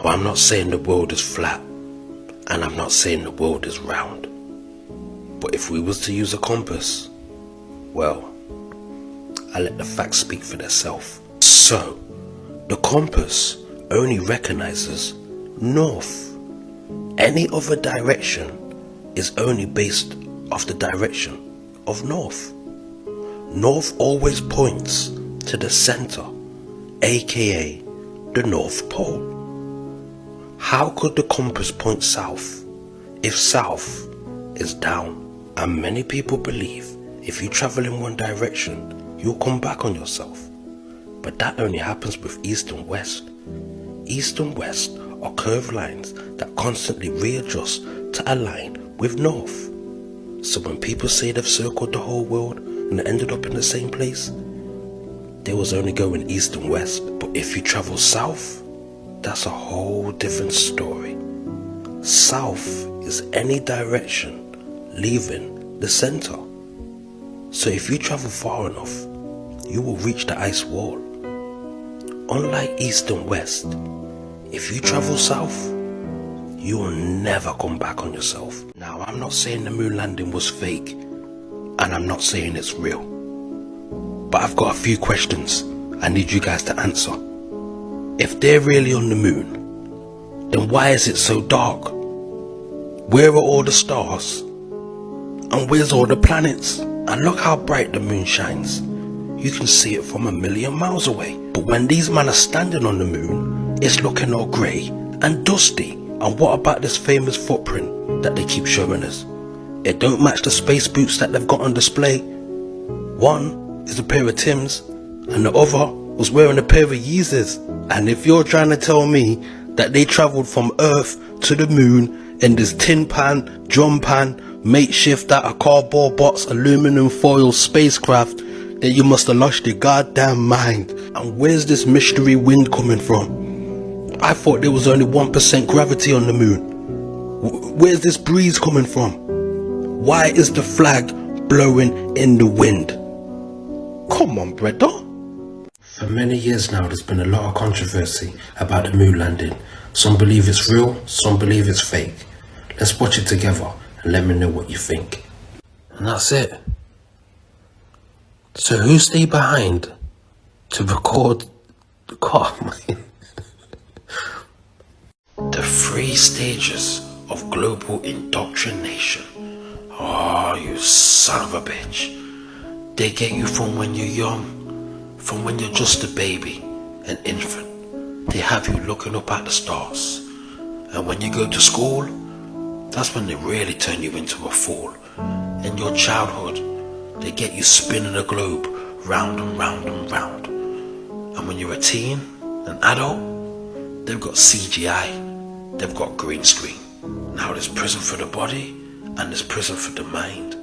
Now, I'm not saying the world is flat, and I'm not saying the world is round. But if we was to use a compass, well, I let the facts speak for themselves. So, the compass only recognizes north. Any other direction is only based off the direction of north. North always points to the center, aka the North Pole. How could the compass point south if south is down? And many people believe if you travel in one direction, you'll come back on yourself. But that only happens with east and west. East and west are curved lines that constantly readjust to align with north. So when people say they've circled the whole world and ended up in the same place, they was only going east and west. But if you travel south, that's a whole different story. South is any direction leaving the center. So if you travel far enough, you will reach the ice wall. Unlike east and west, if you travel south, you will never come back on yourself. Now, I'm not saying the moon landing was fake, and I'm not saying it's real. But I've got a few questions I need you guys to answer. If they're really on the moon, then why is it so dark? Where are all the stars? And where's all the planets? And look how bright the moon shines. You can see it from 1,000,000 miles away. But when these men are standing on the moon, it's looking all grey and dusty. And what about this famous footprint that they keep showing us? It don't match the space boots that they've got on display. One is a pair of Tims, and the other was wearing a pair of Yeezys. And if you're trying to tell me that they travelled from Earth to the moon in this tin pan, drum pan, makeshift out of cardboard box, aluminum foil spacecraft, then you must have lost your goddamn mind. And where's this mystery wind coming from? I thought there was only 1% gravity on the moon. Where's this breeze coming from? Why is the flag blowing in the wind? Come on, brother. For many years now, there's been a lot of controversy about the moon landing. Some believe it's real, some believe it's fake. Let's watch it together and let me know what you think. And that's it. So who stayed behind to record the car? The 3 stages of global indoctrination. Oh, you son of a bitch. They get you from when you're young, from when you're just a baby, an infant. They have you looking up at the stars. And when you go to school, that's when they really turn you into a fool. In your childhood, they get you spinning a globe round and round and round. And when you're a teen, an adult, they've got CGI, they've got green screen. Now there's prison for the body and there's prison for the mind.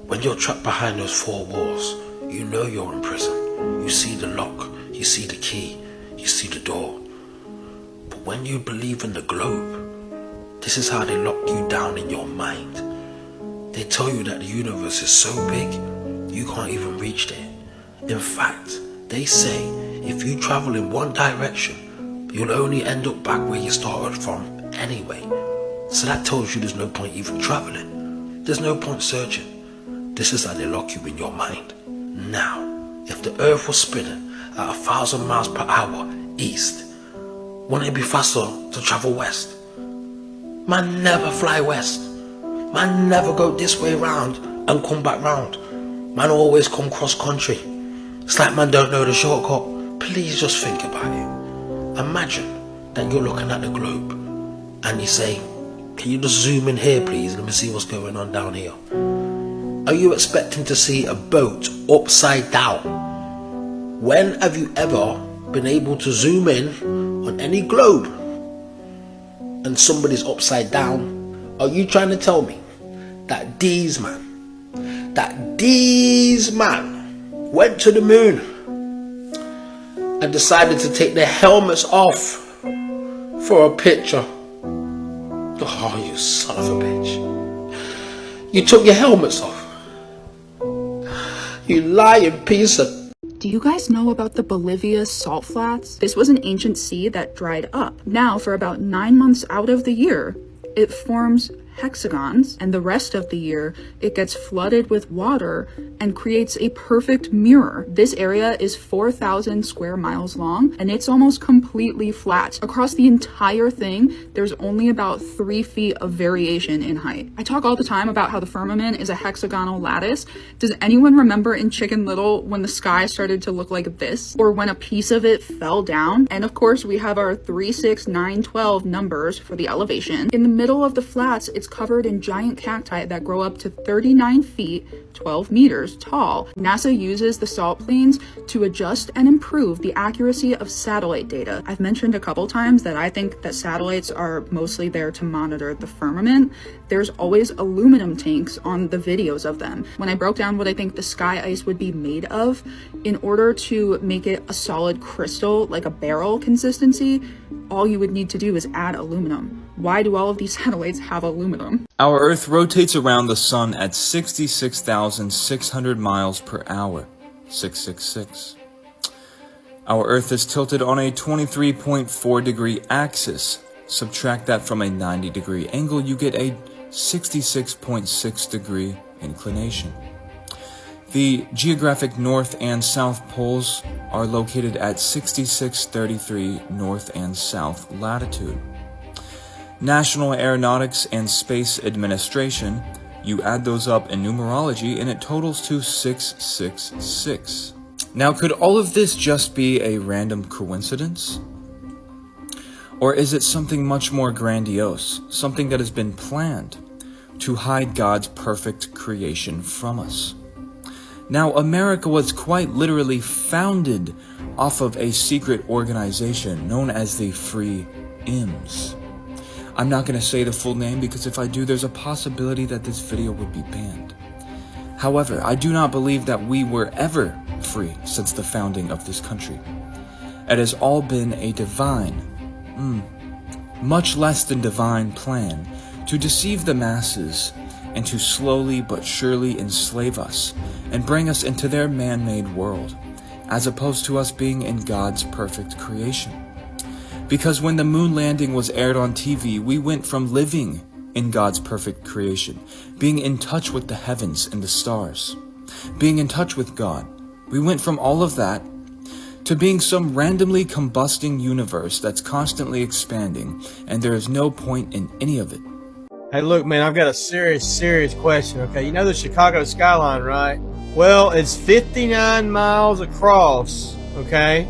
When you're trapped behind those 4 walls, you know you're in prison. You see the lock, you see the key, you see the door. But when you believe in the globe, this is how they lock you down in your mind. They tell you that the universe is so big, you can't even reach there. In fact, they say if you travel in one direction, you'll only end up back where you started from anyway. So that tells you there's no point even traveling. There's no point searching. This is how they lock you in your mind. Now, if the earth was spinning at 1,000 miles per hour east, wouldn't it be faster to travel west? Man never fly west. Man never go this way round and come back round. Man always come cross country. It's like man don't know the shortcut. Please just think about it. Imagine that you're looking at the globe and you say, can you just zoom in here please? Let me see what's going on down here. Are you expecting to see a boat upside down? When have you ever been able to zoom in on any globe and somebody's upside down? Are you trying to tell me that these man went to the moon and decided to take their helmets off for a picture? Oh, you son of a bitch. You took your helmets off. You lying piece of... Do you guys know about the Bolivia salt flats? This was an ancient sea that dried up. Now, for about 9 months out of the year, it forms hexagons, and the rest of the year it gets flooded with water and creates a perfect mirror. This area is 4,000 square miles long, and it's almost completely flat. Across the entire thing, there's only about 3 feet of variation in height. I talk all the time about how the firmament is a hexagonal lattice. Does anyone remember in Chicken Little when the sky started to look like this? Or when a piece of it fell down? And of course, we have our 3, 6, 9, 12 numbers for the elevation. In the middle of the flats, it's covered in giant cacti that grow up to 39 feet, 12 meters tall. NASA uses the salt plains to adjust and improve the accuracy of satellite data. I've mentioned a couple times that I think that satellites are mostly there to monitor the firmament. There's always aluminum tanks on the videos of them. When I broke down what I think the sky ice would be made of, in order to make it a solid crystal, like a barrel consistency, all you would need to do is add aluminum. Why do all of these satellites have aluminum? Our Earth rotates around the Sun at 66,600 miles per hour. 666. Our Earth is tilted on a 23.4 degree axis. Subtract that from a 90 degree angle, you get a 66.6 degree inclination. The geographic north and south poles are located at 6633 north and south latitude. National Aeronautics and Space Administration, you add those up in numerology and it totals to 666. Now, could all of this just be a random coincidence? Or is it something much more grandiose, something that has been planned to hide God's perfect creation from us? Now, America was quite literally founded off of a secret organization known as the Free Imps. I'm not going to say the full name because if I do, there's a possibility that this video would be banned. However, I do not believe that we were ever free since the founding of this country. It has all been a divine, much less than divine plan to deceive the masses and to slowly but surely enslave us and bring us into their man-made world, as opposed to us being in God's perfect creation. Because when the moon landing was aired on TV, we went from living in God's perfect creation, being in touch with the heavens and the stars, being in touch with God. We went from all of that to being some randomly combusting universe that's constantly expanding, and there is no point in any of it. Hey, look, man, I've got a serious question, okay? You know the Chicago skyline, right? Well, it's 59 miles across, okay?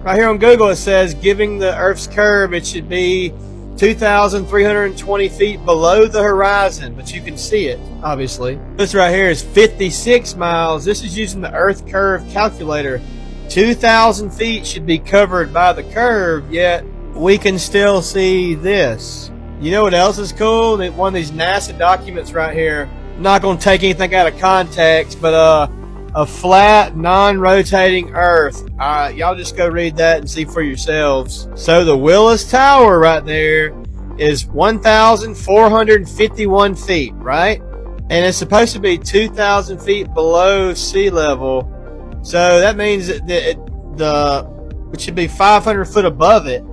Right here on Google, it says, giving the Earth's curve, it should be 2,320 feet below the horizon, but you can see it, obviously. This right here is 56 miles. This is using the Earth curve calculator. 2,000 feet should be covered by the curve, yet we can still see this. You know what else is cool? That one of these NASA documents right here. I'm not going to take anything out of context, but a flat, non-rotating Earth. Alright, y'all just go read that and see for yourselves. So the Willis Tower right there is 1,451 feet, right? And it's supposed to be 2,000 feet below sea level. So that means that it should be 500 foot above it.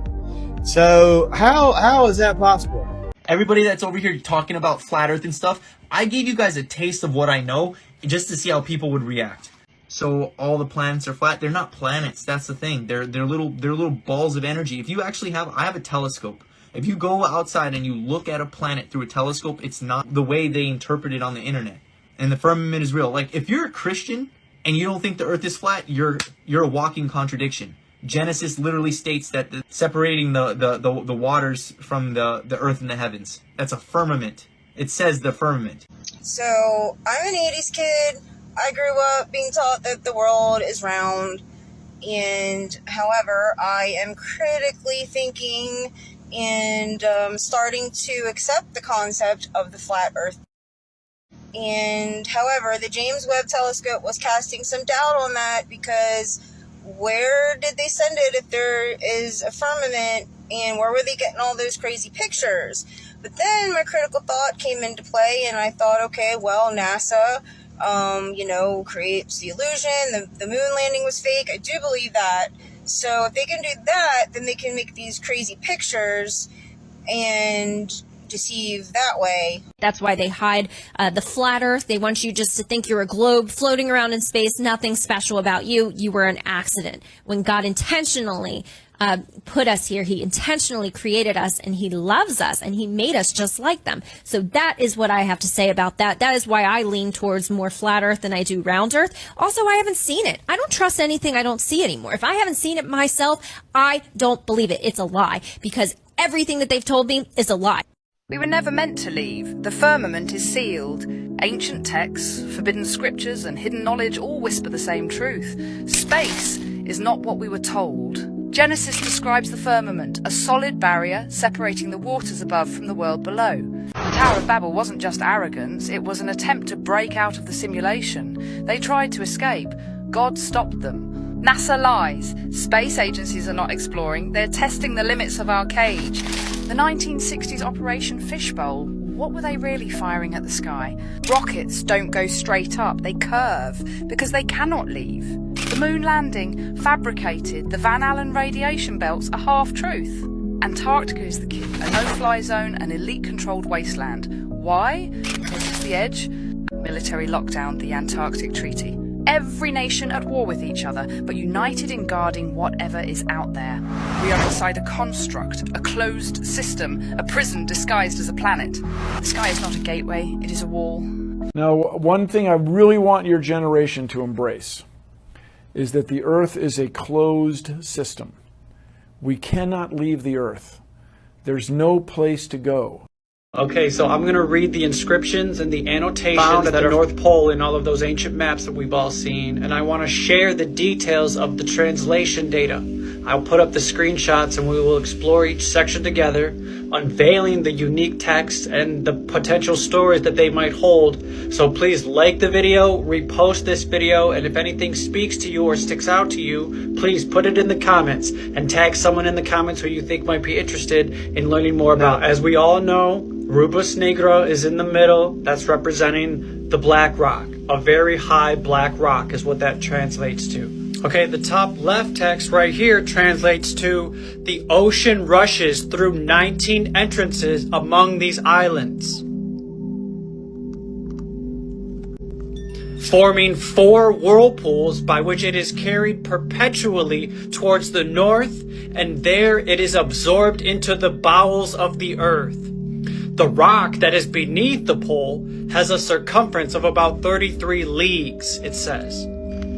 So how is that possible? Everybody that's over here talking about flat earth and stuff, I gave you guys a taste of what I know just to see how people would react. So all the planets are flat. They're not planets. That's the thing. They're little balls of energy. If you actually I have a telescope. If you go outside and you look at a planet through a telescope, it's not the way they interpret it on the internet. And the firmament is real. Like, if you're a Christian and you don't think the earth is flat, you're a walking contradiction. Genesis literally states that separating the waters from the earth and the heavens. That's a firmament. It says the firmament. So, I'm an 80s kid. I grew up being taught that the world is round. And, however, I am critically thinking and starting to accept the concept of the flat earth. And, however, the James Webb Telescope was casting some doubt on that because where did they send it if there is a firmament, and where were they getting all those crazy pictures? But then my critical thought came into play, and I thought, okay, well, NASA creates the illusion, the moon landing was fake. I do believe that. So if they can do that, then they can make these crazy pictures and deceive that way. That's why they hide the flat earth. They want you just to think you're a globe floating around in space, nothing special about you. You were an accident. When God intentionally put us here, he intentionally created us, and he loves us, and he made us just like them. So that is what I have to say about that. That is why I lean towards more flat earth than I do round earth. Also, I haven't seen it. I don't trust anything I don't see anymore. If I haven't seen it myself, I don't believe it. It's a lie, because everything that they've told me is a lie. We were never meant to leave. The firmament is sealed. Ancient texts, forbidden scriptures, and hidden knowledge all whisper the same truth. Space is not what we were told. Genesis describes the firmament, a solid barrier separating the waters above from the world below. The Tower of Babel wasn't just arrogance, it was an attempt to break out of the simulation. They tried to escape. God stopped them. NASA lies. Space agencies are not exploring, they're testing the limits of our cage. The 1960s Operation Fishbowl, what were they really firing at the sky? Rockets don't go straight up, they curve, because they cannot leave. The moon landing, fabricated, the Van Allen radiation belts are half-truth. Antarctica is the key, a no-fly zone, an elite-controlled wasteland. Why? Because it's the edge. Military lockdown, the Antarctic Treaty. Every nation at war with each other, but united in guarding whatever is out there. We are inside a construct, a closed system, a prison disguised as a planet. The sky is not a gateway, it is a wall. Now, one thing I really want your generation to embrace is that the Earth is a closed system. We cannot leave the Earth. There's no place to go. Okay, so I'm going to read the inscriptions and the annotations found at the North Pole in all of those ancient maps that we've all seen, and I want to share the details of the translation data. I'll put up the screenshots and we will explore each section together, unveiling the unique texts and the potential stories that they might hold. So please like the video, repost this video, and if anything speaks to you or sticks out to you, please put it in the comments and tag someone in the comments who you think might be interested in learning more about. As we all know, Rubus Nigra is in the middle. That's representing the black rock. A very high black rock is what that translates to. Okay, the top left text right here translates to the ocean rushes through 19 entrances among these islands, forming 4 whirlpools by which it is carried perpetually towards the north, and there it is absorbed into the bowels of the earth. The rock that is beneath the pole has a circumference of about 33 leagues, it says.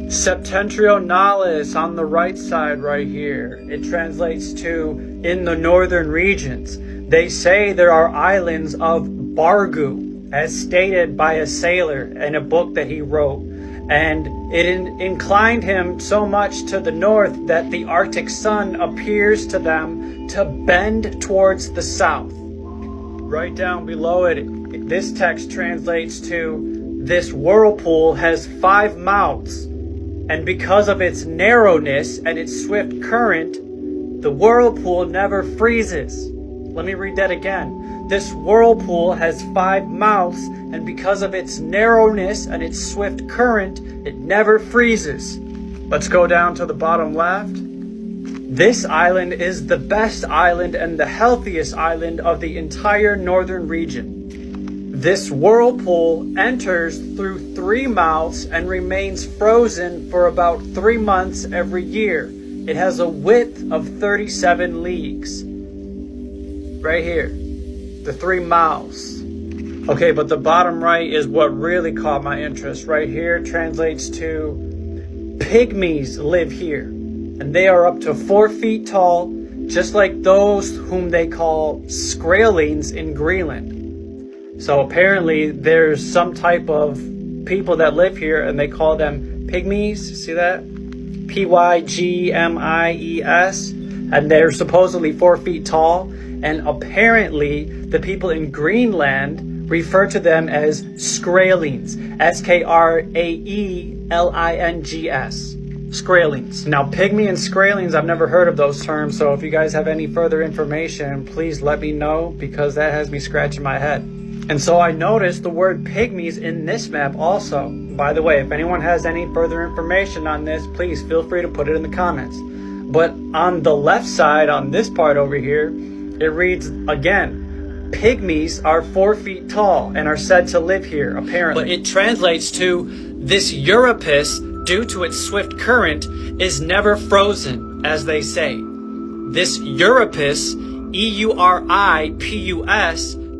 Septentrionalis on the right side right here, it translates to in the northern regions. They say there are islands of Bargu, as stated by a sailor in a book that he wrote. And it inclined him so much to the north that the Arctic sun appears to them to bend towards the south. Right down below it, this text translates to this whirlpool has 5 mouths. And because of its narrowness and its swift current, the whirlpool never freezes. Let me read that again. This whirlpool has 5 mouths, and because of its narrowness and its swift current, it never freezes. Let's go down to the bottom left. This island is the best island and the healthiest island of the entire northern region. This whirlpool enters through 3 mouths and remains frozen for about 3 months every year. It has a width of 37 leagues. Right here, the 3 mouths. Okay, but the bottom right is what really caught my interest. Right here translates to pygmies live here, and they are up to 4 feet tall, just like those whom they call Skrælings in Greenland. So apparently there's some type of people that live here and they call them pygmies. See that? Pygmies. And they're supposedly 4 feet tall. And apparently the people in Greenland refer to them as Skrælings. Skraelings. Skrælings. Now, pygmy and Skrælings, I've never heard of those terms. So if you guys have any further information, please let me know, because that has me scratching my head. And so I noticed the word pygmies in this map also. By the way, if anyone has any further information on this, please feel free to put it in the comments. But on the left side, on this part over here, it reads again, pygmies are 4 feet tall and are said to live here, apparently. But it translates to, this Euripus, due to its swift current, is never frozen, as they say. This Euripus, E-U-R-I-P-U-S,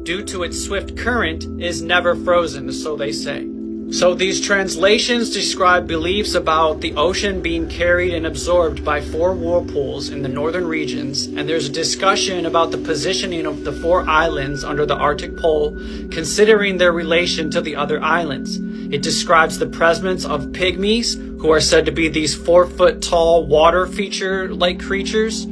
due to its swift current, is never frozen, so they say. So these translations describe beliefs about the ocean being carried and absorbed by 4 whirlpools in the northern regions, and there's a discussion about the positioning of the 4 islands under the Arctic Pole, considering their relation to the other islands. It describes the presence of pygmies, who are said to be these 4-foot-tall water feature-like creatures.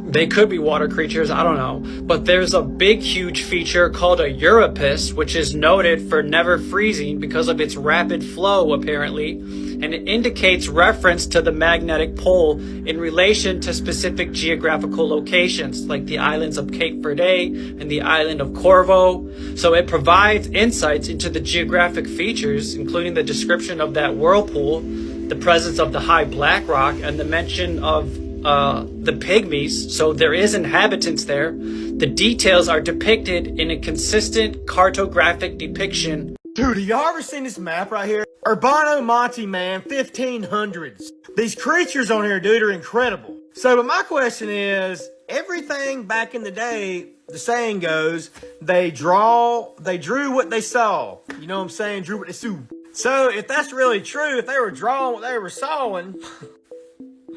They could be water creatures, I don't know. But there's a big, huge feature called a Euripus, which is noted for never freezing because of its rapid flow, apparently. And it indicates reference to the magnetic pole in relation to specific geographical locations, like the islands of Cape Verde and the island of Corvo. So it provides insights into the geographic features, including the description of that whirlpool, the presence of the high black rock, and the mention of the pygmies, so there is inhabitants there. The details are depicted in a consistent cartographic depiction. Dude, have y'all ever seen this map right here? Urbano Monte, man, 1500s. These creatures on here, dude, are incredible. So, but my question is, everything back in the day, the saying goes, they drew what they saw. You know what I'm saying? Drew what they saw. So, if that's really true, if they were drawing what they were sawing,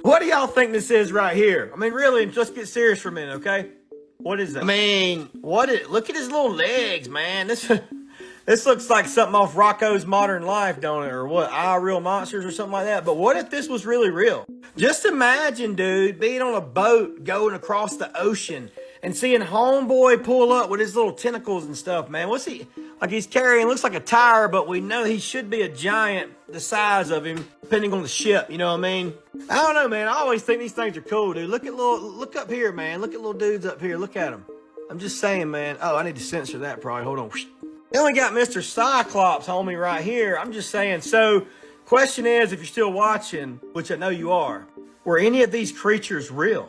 what do y'all think this is right here? I mean, really, just get serious for a minute, okay? What is that? I mean, look at his little legs, man. This looks like something off Rocco's Modern Life, don't it? Or what, I Real Monsters or something like that. But what if this was really real? Just imagine, dude, being on a boat going across the ocean and seeing homeboy pull up with his little tentacles and stuff, man. What's he, like he's carrying, looks like a tire, but we know he should be a giant the size of him, depending on the ship, you know what I mean? I don't know, man. I always think these things are cool, dude. Look up here, man. Look at little dudes up here. Look at them. I'm just saying, man. Oh, I need to censor that probably. Hold on. They only got Mr. Cyclops, homie, right here. I'm just saying. So, question is, if you're still watching, which I know you are, were any of these creatures real?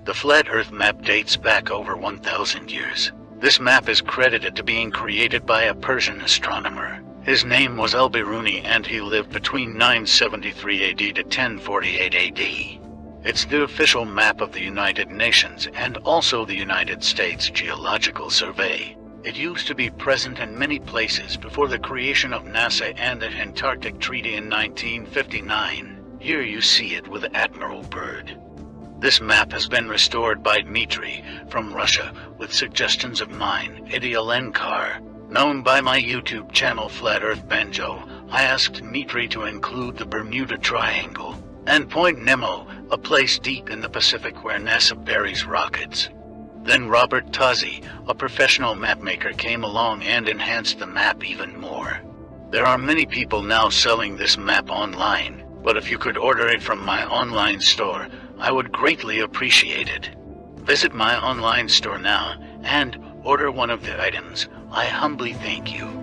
The Flat Earth map dates back over 1,000 years. This map is credited to being created by a Persian astronomer. His name was Al-Biruni and he lived between 973 AD to 1048 AD. It's the official map of the United Nations and also the United States Geological Survey. It used to be present in many places before the creation of NASA and the Antarctic Treaty in 1959. Here you see it with Admiral Byrd. This map has been restored by Dmitry from Russia with suggestions of mine, Eddie Alenkar. Known by my YouTube channel Flat Earth Banjo, I asked Dmitry to include the Bermuda Triangle and Point Nemo, a place deep in the Pacific where NASA buries rockets. Then Robert Tozzi, a professional mapmaker, came along and enhanced the map even more. There are many people now selling this map online, but if you could order it from my online store, I would greatly appreciate it. Visit my online store now and order one of the items. I humbly thank you.